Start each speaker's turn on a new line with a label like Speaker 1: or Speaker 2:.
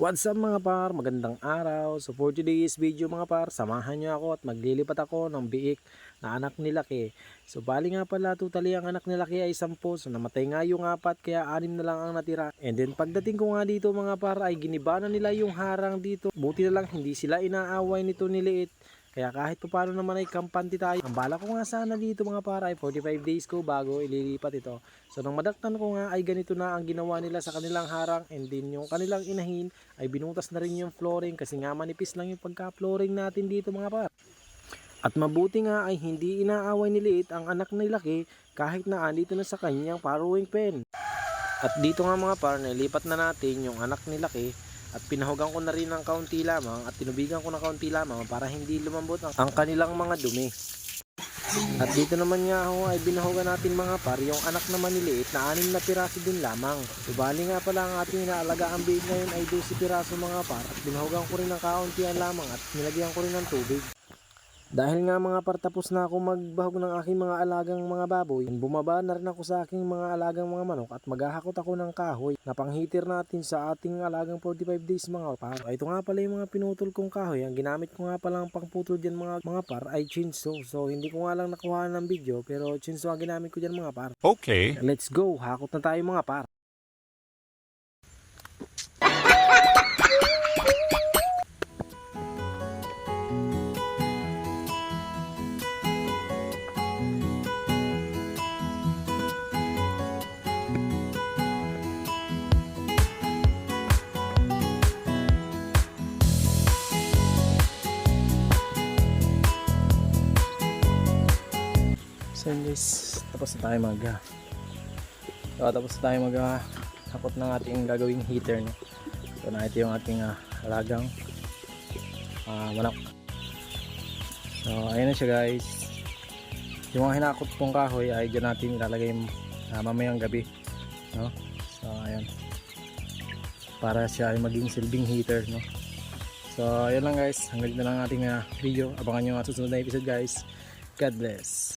Speaker 1: What's up mga par? Magandang araw. So for today's video mga par, samahan nyo ako at maglilipat ako ng biik na anak ni Laki. So bali nga pala totally ang anak ni Laki ay 10. So namatay nga yung 4 kaya 6 na lang ang natira. And then pagdating ko nga dito mga par ay giniba na nila yung harang dito. Buti na lang hindi sila inaaway nito ni Liit. Kaya kahit pa paano naman ay kampante tayo. Ang bala ko nga sana dito mga para ay 45 days ko bago ililipat ito. So nang madaktan ko nga ay ganito na ang ginawa nila sa kanilang harang, and then yung kanilang inahin ay binutas na rin yung flooring kasi nga manipis lang yung pagka-flooring natin dito mga par. At mabuti nga ay hindi inaaway ni Liit ang anak ni Laki kahit na andito na sa kanyang paruwing pen. At dito nga mga par, nilipat na natin yung anak ni Laki at pinahugan ko na rin ng kaunti lamang at tinubigan ko ng kaunti lamang para hindi lumambot ang kanilang mga dumi. At dito naman nga ako ay binahugan natin mga par yung anak naman ni Liit na 6 na piraso din lamang. Subali nga pala ang ating inaalagaan biik ngayon ay 12 piraso mga par at binahugan ko rin ng kauntian lamang at nilagyan ko rin ng tubig. Dahil nga mga par tapos na ako magbahog ng aking mga alagang mga baboy, bumaba na rin ako sa aking mga alagang mga manok at maghahakot ako ng kahoy na panghitir natin sa ating alagang 45 days mga par. Ito nga pala yung mga pinutol kong kahoy. Ang ginamit ko nga pala ang pangputol dyan mga par ay chainsaw. So hindi ko nga lang nakuha ng video pero chainsaw ang ginamit ko dyan mga par.
Speaker 2: Okay.
Speaker 1: Let's go! Hakot na tayo mga par. So guys, tapos na tayo hakot ng ating gagawing heater, no? So na ito yung ating alagang manok. So ayun na siya guys. Yung mga hinakot pong kahoy ay dyan natin ilalagay mamayang gabi, no? So ayun, para siya ay maging silbing heater, no? So ayun lang guys, hanggang dito lang ating video. Abangan nyo ang susunod na episode guys. God bless.